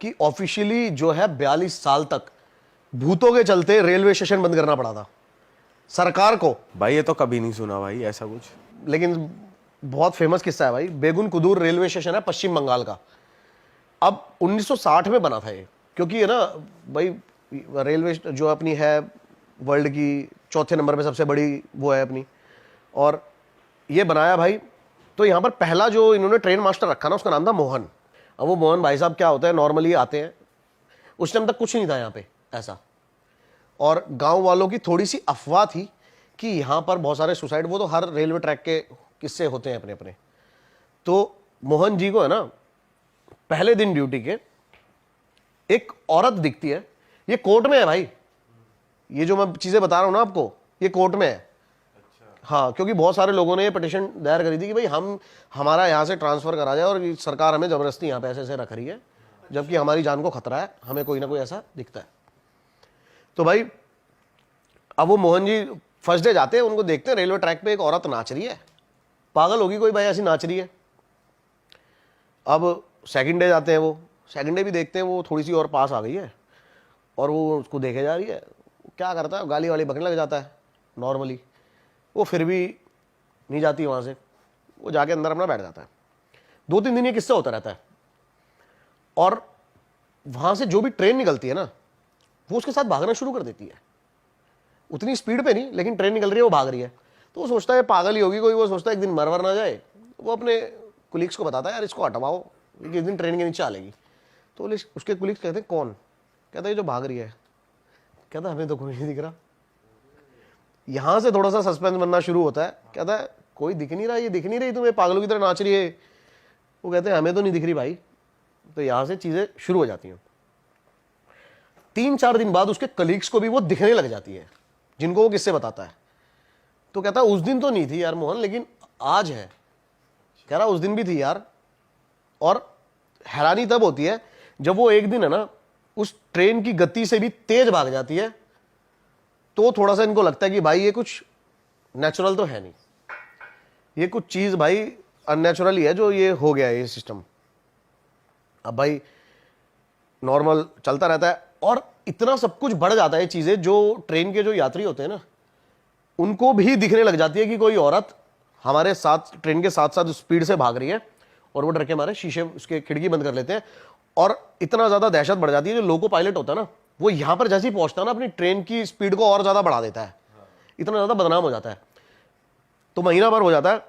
कि ऑफिशियली जो है 42 साल तक भूतों के चलते रेलवे स्टेशन बंद करना पड़ा था सरकार को। भाई ये तो कभी नहीं सुना भाई ऐसा कुछ। लेकिन बहुत फेमस किस्सा है भाई, बेगुन कुदूर रेलवे स्टेशन है पश्चिम बंगाल का। अब 1960 में बना था ये, क्योंकि ये ना भाई रेलवे जो अपनी है वर्ल्ड की चौथे नंबर पे सबसे बड़ी वो है अपनी, और ये बनाया भाई। तो यहाँ पर पहला जो इन्होंने ट्रेन मास्टर रखा ना उसका नाम था मोहन। अब वो मोहन भाई साहब क्या होता है, नॉर्मली आते हैं, उस टाइम तक कुछ नहीं था यहाँ पे ऐसा, और गांव वालों की थोड़ी सी अफवाह थी कि यहाँ पर बहुत सारे सुसाइड, वो तो हर रेलवे ट्रैक के किस्से होते हैं अपने अपने। तो मोहन जी को है ना पहले दिन ड्यूटी के एक औरत दिखती है, ये कोर्ट में है भाई, ये जो मैं चीजें बता रहा हूं ना आपको ये कोर्ट में है। हाँ, क्योंकि बहुत सारे लोगों ने ये पिटीशन दायर करी थी कि भाई हमारा यहाँ से ट्रांसफर करा जाए और सरकार हमें जबरदस्ती यहाँ पे ऐसे रख रही है, जबकि हमारी जान को खतरा है, हमें कोई ना कोई ऐसा दिखता है। तो भाई अब वो मोहन जी फर्स्ट डे जाते हैं, उनको देखते हैं रेलवे ट्रैक पे एक औरत नाच रही है, पागल होगी कोई भाई ऐसी नाच रही है। अब सेकंड डे जाते हैं, वो सेकंड डे भी देखते हैं, वो थोड़ी सी और पास आ गई है और वो उसको देखे जा रही है, क्या करता है गाली वाली बकने लग जाता है नॉर्मली, वो फिर भी नहीं जाती वहां से, वो जाके अंदर अपना बैठ जाता है। 2-3 दिन ये किस्सा होता रहता है, और वहां से जो भी ट्रेन निकलती है ना वो उसके साथ भागना शुरू कर देती है, उतनी स्पीड पे नहीं, लेकिन ट्रेन निकल रही है वो भाग रही है। तो वो सोचता है पागल ही होगी कोई, वो सोचता है एक दिन मरवर ना जाए, वो अपने कुलीग्स को बताता है यार इसको हटवाओ, एक दिन ट्रेन के नीचे आलेगी। तो उसके कुलीग्स कहते हैं कौन, कहता है जो भाग रही है, कहता है हमें तो कोई नहीं दिख रहा। यहां से थोड़ा सा सस्पेंस बनना शुरू होता है, कहता है कोई दिख नहीं रहा, ये दिख नहीं रही तुम्हें, पागलों की तरह नाच रही है। वो कहते हैं हमें तो नहीं दिख रही भाई। तो यहां से चीजें शुरू हो जाती हैं। 3-4 दिन बाद उसके कलीग्स को भी वो दिखने लग जाती है, जिनको वो किससे बताता है। तो कहता है उस दिन तो नहीं थी यार मोहन, लेकिन आज है। कह रहा उस दिन भी थी यार। और हैरानी तब होती है जब वो एक दिन है ना उस ट्रेन की गति से भी तेज भाग जाती है, तो थोड़ा सा इनको लगता है कि भाई ये कुछ नेचुरल तो है नहीं, ये कुछ चीज भाई अननेचुरल ही है जो ये हो गया है ये सिस्टम। अब भाई नॉर्मल चलता रहता है, और इतना सब कुछ बढ़ जाता है चीजें, जो ट्रेन के जो यात्री होते हैं ना उनको भी दिखने लग जाती है कि कोई औरत हमारे साथ ट्रेन के साथ साथ स्पीड से भाग रही है, और वो डर के मारे शीशे उसके खिड़की बंद कर लेते हैं। और इतना ज्यादा दहशत बढ़ जाती है, जो लोको पायलट होता है ना वो यहां पर जैसे ही पहुंचता है ना अपनी ट्रेन की स्पीड को और ज्यादा बढ़ा देता है, इतना ज्यादा बदनाम हो जाता है। तो महीना भर हो जाता है,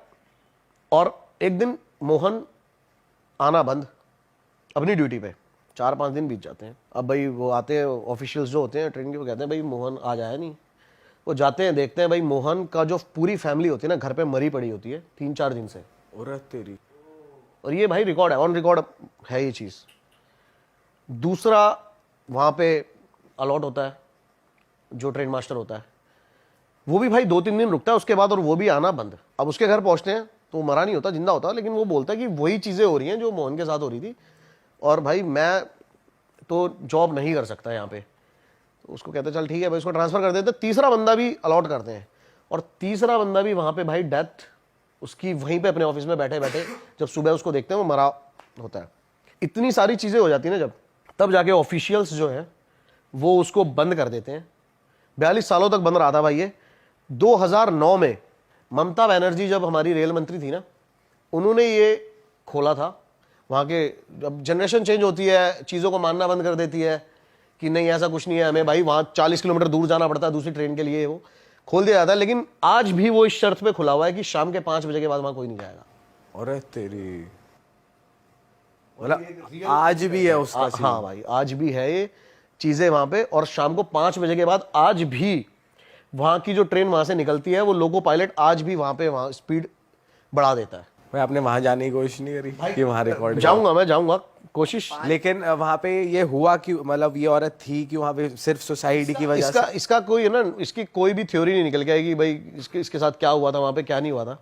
और एक दिन मोहन आना बंद अपनी ड्यूटी पे, 4-5 दिन बीत जाते हैं। अब भाई वो आते हैं ऑफिशियल्स जो होते हैं ट्रेन के, वो कहते हैं भाई मोहन आज आया नहीं। वो जाते हैं, देखते हैं भाई मोहन का जो पूरी फैमिली होती है ना घर पे मरी पड़ी होती है 3-4 दिन से। और तेरी, और ये भाई रिकॉर्ड है, ऑन रिकॉर्ड है ये चीज। दूसरा वहां पे अलॉट होता है जो ट्रेन मास्टर होता है, वो भी भाई 2-3 दिन रुकता है उसके बाद, और वो भी आना बंद। अब उसके घर पहुंचते हैं तो वो मरा नहीं होता, जिंदा होता, लेकिन वो बोलता है कि वही चीजें हो रही हैं जो मोहन के साथ हो रही थी, और भाई मैं तो जॉब नहीं कर सकता यहाँ पे। तो उसको कहते चल ठीक है भाई, उसको ट्रांसफर कर देते। तीसरा बंदा भी अलॉट करते हैं, और तीसरा बंदा भी वहां पे भाई डेथ उसकी वहीं पे अपने ऑफिस में बैठे बैठे, जब सुबह उसको देखते हैं वो मरा होता है। इतनी सारी चीजें हो जाती है ना जब, तब जाके ऑफिशियल्स जो है वो उसको बंद कर देते हैं। 42 सालों तक बंद रहा था भाई ये। 2009 में ममता बनर्जी जब हमारी रेल मंत्री थी ना, उन्होंने ये खोला था। वहाँ के जब जनरेशन चेंज होती है चीज़ों को मानना बंद कर देती है कि नहीं ऐसा कुछ नहीं है, हमें भाई वहाँ 40 किलोमीटर दूर जाना पड़ता है दूसरी ट्रेन के लिए, वो खोल दिया जाता है। लेकिन आज भी वो इस शर्त पे खुला हुआ है कि शाम के 5 बजे के बाद वहाँ कोई नहीं जाएगा। और तेरी, मतलब आज भी है उसका सीन। हाँ भाई आज भी है ये चीजें वहां पे, और शाम को 5 बजे के बाद आज भी वहां की जो ट्रेन वहां से निकलती है वो लोको पायलट आज भी वहां पे वहां स्पीड बढ़ा देता है। भाई आपने वहां जाने की कोशिश नहीं करी कि वहां रिकॉर्ड? जाऊंगा, मैं जाऊंगा कोशिश। लेकिन वहां पे ये हुआ कि मतलब ये औरत थी कि वहां पे सिर्फ सुसाइड की वजह से? इसका कोई है ना, इसकी कोई भी थ्योरी नहीं निकल के आएगी भाई इसके साथ क्या हुआ था वहां पे, क्या नहीं हुआ था।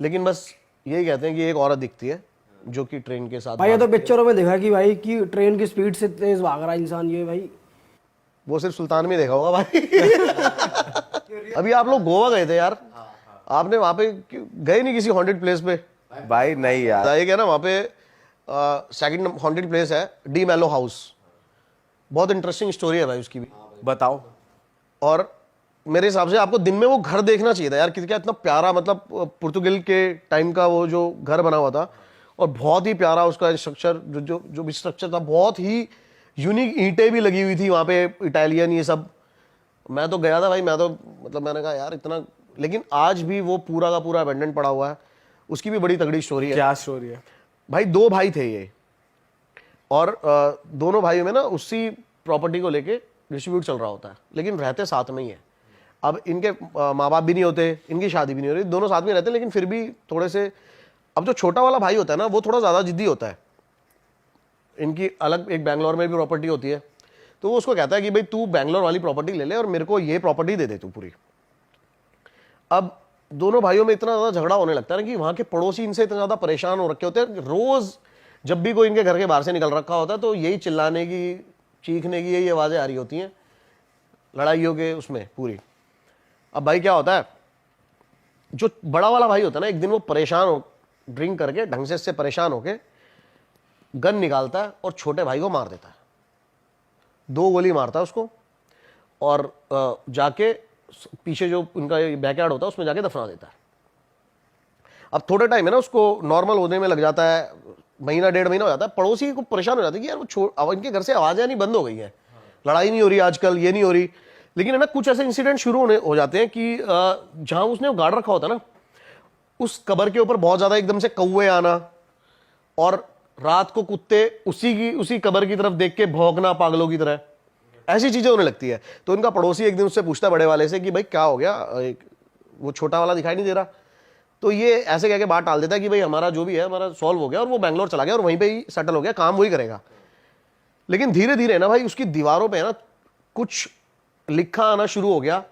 लेकिन बस यही कहते हैं कि एक औरत दिखती है जो कि ट्रेन के साथ। भाई ये तो पिक्चरों में देखा कि भाई कि ट्रेन की स्पीड से तेज भाग रहा है इंसान, ये भाई वो सिर्फ सुल्तान में देखा होगा भाई। अभी आप लोग गोवा गए थे यार, आपने वहां पे गए नहीं किसी हॉन्टेड प्लेस पे? भाई नहीं यार, ये क्या ना वहां पे सेकंड हॉन्टेड प्लेस है डी मेलो हाउस। बहुत इंटरेस्टिंग स्टोरी है भाई उसकी भी। बताओ। और मेरे हिसाब से आपको दिन में वो घर देखना चाहिए था यार, कि क्या इतना प्यारा, मतलब पुर्तगाल के टाइम का वो जो घर बना हुआ था, और बहुत ही प्यारा उसका स्ट्रक्चर, जो भी स्ट्रक्चर था, बहुत ही यूनिक ईंटें भी लगी हुई थी वहाँ पे, इटालियन ये सब। मैं तो गया था भाई, मैं तो मतलब मैंने कहा यार इतना, लेकिन आज भी वो पूरा का पूरा अबेंडन पड़ा हुआ है। उसकी भी बड़ी तगड़ी स्टोरी है। क्या स्टोरी है भाई? 2 भाई थे ये, और दोनों भाइयों में ना उसी प्रॉपर्टी को लेके डिस्ट्रीब्यूट चल रहा होता है, लेकिन रहते साथ में ही है। अब इनके माँ बाप भी नहीं होते, इनकी शादी भी नहीं हो रही, दोनों साथ में रहते हैं, लेकिन फिर भी थोड़े से, अब जो छोटा वाला भाई होता है ना वो थोड़ा ज़्यादा जिद्दी होता है। इनकी अलग एक बैंगलोर में भी प्रॉपर्टी होती है, तो वो उसको कहता है कि भाई तू बैंगलोर वाली प्रॉपर्टी ले ले और मेरे को ये प्रॉपर्टी दे दे तू पूरी। अब दोनों भाइयों में इतना ज़्यादा झगड़ा होने लगता है ना कि वहाँ के पड़ोसी इनसे इतना ज़्यादा परेशान हो रखे होते हैं। रोज़ जब भी कोई इनके घर के बाहर से निकल रखा होता है तो यही चिल्लाने की, चीखने की यही आवाज़ें आ रही होती हैं, लड़ाइयों के उसमें पूरी। अब भाई क्या होता है, जो बड़ा वाला भाई होता है ना, एक दिन वो परेशान हो, ड्रिंक करके ढंग से इससे परेशान होके गन निकालता है और छोटे भाई को मार देता है। 2 गोली मारता है उसको, और जाके पीछे जो उनका बैकयार्ड होता है उसमें जाके दफना देता है। अब थोड़े टाइम में ना उसको नॉर्मल होने में लग जाता है, महीना 1.5 महीना हो जाता है। पड़ोसी को परेशान हो जाते हैं कि यार वो अब इनके घर से आवाज़ें नहीं बंद हो गई हैं, लड़ाई नहीं हो रही आजकल, ये नहीं हो रही। लेकिन है ना, कुछ ऐसे इंसिडेंट शुरू हो जाते हैं कि जहां उसने गाड़ रखा होता है ना, उस कबर के ऊपर बहुत ज्यादा एकदम से कौवे आना, और रात को कुत्ते उसी कबर की तरफ देख के भौंकना पागलों की तरह, ऐसी चीजें होने लगती है। तो इनका पड़ोसी एक दिन उससे पूछता है बड़े वाले से कि भाई क्या हो गया, वो छोटा वाला दिखाई नहीं दे रहा। तो ये ऐसे कह के बात टाल देता है कि भाई हमारा जो भी है हमारा सॉल्व हो गया, और वो बैंगलोर चला गया और वहीं पे ही सेटल हो गया, काम वही करेगा। लेकिन धीरे धीरे ना भाई उसकी दीवारों पे ना कुछ लिखा आना शुरू हो गया।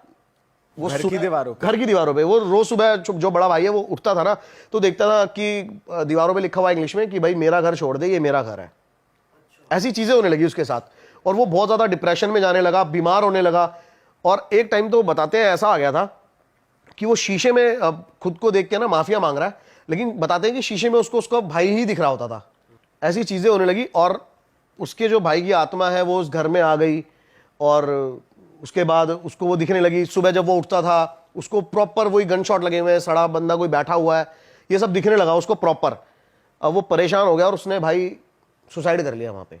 वो घर की दीवारों पे वो रोज सुबह जो बड़ा भाई है वो उठता था ना, तो देखता था कि दीवारों पे लिखा हुआ इंग्लिश में कि भाई मेरा घर छोड़ दे, ये मेरा घर है। ऐसी चीजें होने लगी उसके साथ, और वो बहुत ज्यादा डिप्रेशन में जाने लगा, बीमार होने लगा। और एक टाइम तो बताते हैं ऐसा आ गया था कि वो शीशे में खुद को देख के ना माफिया मांग रहा है, लेकिन बताते हैं कि शीशे में उसको उसका भाई ही दिख रहा होता था। ऐसी चीजें होने लगी, और उसके जो भाई की आत्मा है वो उस घर में आ गई, और उसके बाद उसको वो दिखने लगी। सुबह जब वो उठता था उसको प्रॉपर वही गन शॉट लगे हुए हैं, सड़ा बंदा कोई बैठा हुआ है, ये सब दिखने लगा उसको प्रॉपर। अब वो परेशान हो गया और उसने भाई सुसाइड कर लिया वहां पे,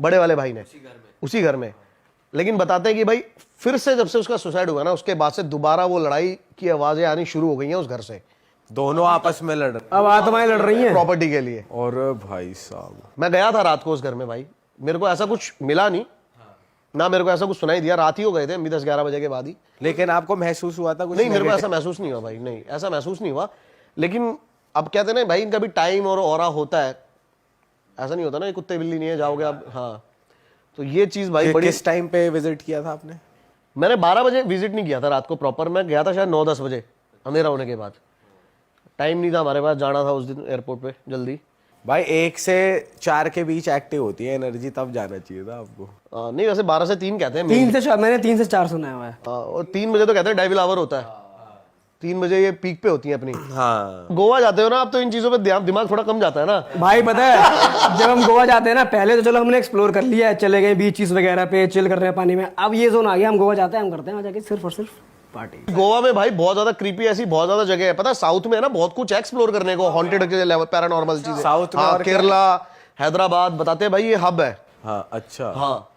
बड़े वाले भाई ने, उसी घर में। लेकिन बताते हैं कि भाई फिर से जब से उसका सुसाइड हुआ ना, उसके बाद से दोबारा वो लड़ाई की आवाजें आनी शुरू हो गई हैं उस घर से। दोनों आपस में लड़ रहे अब आत्माएं लड़ रही हैं प्रॉपर्टी के लिए। और भाई साहब मैं गया था रात को उस घर में भाई, मेरे को ऐसा कुछ मिला नहीं ना, मेरे को ऐसा कुछ सुनाई दिया। रात ही हो गए थे, 10-11 बजे के बाद ही। लेकिन आपको महसूस हुआ था कुछ? नहीं, मेरे को ऐसा महसूस नहीं हुआ भाई, नहीं ऐसा महसूस नहीं हुआ। लेकिन अब कहते हैं ना भाई, इनका भी टाइम और ऑरा होता है, ऐसा नहीं होता ना कुत्ते बिल्ली नहीं है जाओगे आप। हाँ, तो ये चीज भाई बड़ी। किस टाइम पे विजिट किया था आपने? मैंने 12 बजे विजिट नहीं किया था रात को प्रॉपर, मैं गया था शायद 9-10 बजे अंधेरा होने के बाद। टाइम नहीं था हमारे पास, जाना था उस दिन एयरपोर्ट पे जल्दी। भाई 1 से 4 के बीच एक्टिव होती है एनर्जी, तब जाना चाहिए था आपको। नहीं, वैसे 12 से 3 कहते हैं। 3 से 4, मैंने 3 से 4 सुना हुआ है। और 3 बजे तो कहते हैं डेविल आवर होता है, 3 बजे ये पीक पे होती है अपनी। हाँ, गोवा जाते हो ना आप, तो इन चीजों पे दिमाग थोड़ा कम जाता है ना भाई। पता है जब हम गोवा जाते हैं ना, पहले तो चलो हमने एक्सप्लोर कर लिया है, चले गए बीचेस वगैरह पे, चिल कर रहे हैं पानी में। अब ये जोन आ गया, हम गोवा जाते हैं, हम करते हैं वहाँ जाके सिर्फ और सिर्फ पार्टी। गोवा में भाई बहुत ज्यादा क्रीपी ऐसी बहुत ज्यादा जगह है, पता है साउथ में है ना बहुत कुछ एक्सप्लोर करने को, हॉन्टेड के लेवल, पैरानॉर्मल चीजें साउथ में। और केरला, हैदराबाद, बताते हैं भाई ये हब है। हाँ, अच्छा। हाँ,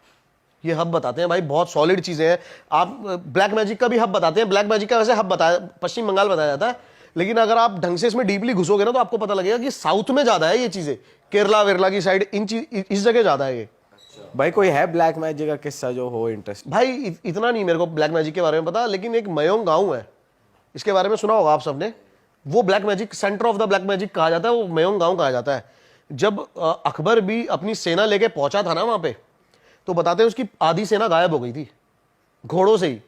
ये हब बताते हैं भाई, बहुत सॉलिड चीजें हैं। आप ब्लैक मैजिक का भी हब बताते हैं, ब्लैक मैजिक का वैसे हब बताया पश्चिम बंगाल बताया जाता है, लेकिन अगर आप ढंग से इसमें डीपली घुसोगे ना तो आपको पता लगेगा कि साउथ में ज्यादा है ये चीजें, केरला वेरला की साइड, इस जगह ज्यादा है ये। भाई कोई है ब्लैक मैजिक का किस्सा जो हो इंटरेस्ट? भाई इतना नहीं मेरे को ब्लैक मैजिक के बारे में पता, लेकिन एक मयोंग गांव है, इसके बारे में सुना होगा आप सबने। वो black magic, centre of the black magic कहा जाता है, वो मयोंग गांव कहा जाता है। जब अकबर भी अपनी सेना लेके पहुंचा था ना वहां पे, तो बताते हैं उसकी आधी सेना गायब हो गई थी घोड़ों से ही।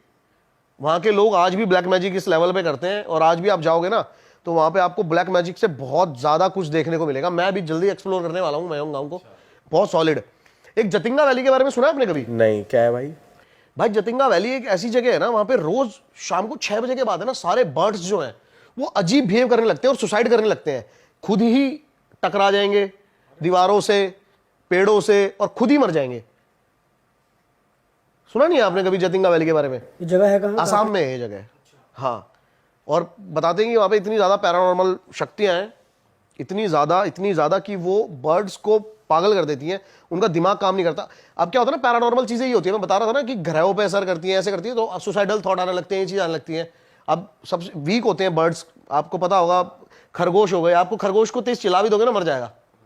वहां के लोग आज भी ब्लैक मैजिक इस लेवल पे करते हैं, और आज भी आप जाओगे ना तो वहां पे आपको ब्लैक मैजिक से बहुत ज्यादा कुछ देखने को मिलेगा। मैं भी जल्दी एक्सप्लोर करने वाला हूँ मयोंग गांव को, बहुत सॉलिड। एक जतिंगा वैली के बारे में सुना है आपने कभी? नहीं, क्या है भाई? भाई जतिंगा वैली एक ऐसी जगह है ना, वहां पे रोज शाम को 6 बजे के बाद है ना, सारे बर्ड्स जो हैं वो अजीब बिहेव करने लगते हैं और सुसाइड करने लगते हैं, खुद ही टकरा जाएंगे, दीवारों से, पेड़ों से, और खुद ही मर जाएंगे। सुना नहीं है आपने कभी जतिंगा वैली के बारे में? ये जगह है कहाँ? आसाम में है ये जगह। हाँ, और बताते हैं कि वहां पे इतनी ज्यादा पैरानॉर्मल शक्तियां हैं, इतनी ज्यादा कि वो बर्ड्स को पागल कर देती हैं, उनका दिमाग काम नहीं करता। अब क्या होता है ना, पैरानॉर्मल चीजें ये होती है, मैं बता रहा था ना कि ग्रहों पे असर करती हैं, ऐसे करती है, तो सुसाइडल थॉट आने लगते हैं, ये चीज आने लगती है। अब सबसे वीक होते हैं बर्ड्स, आपको पता होगा, खरगोश हो गए, आपको खरगोश को तेज चिल्ला भी दोगे ना, मर जाएगा।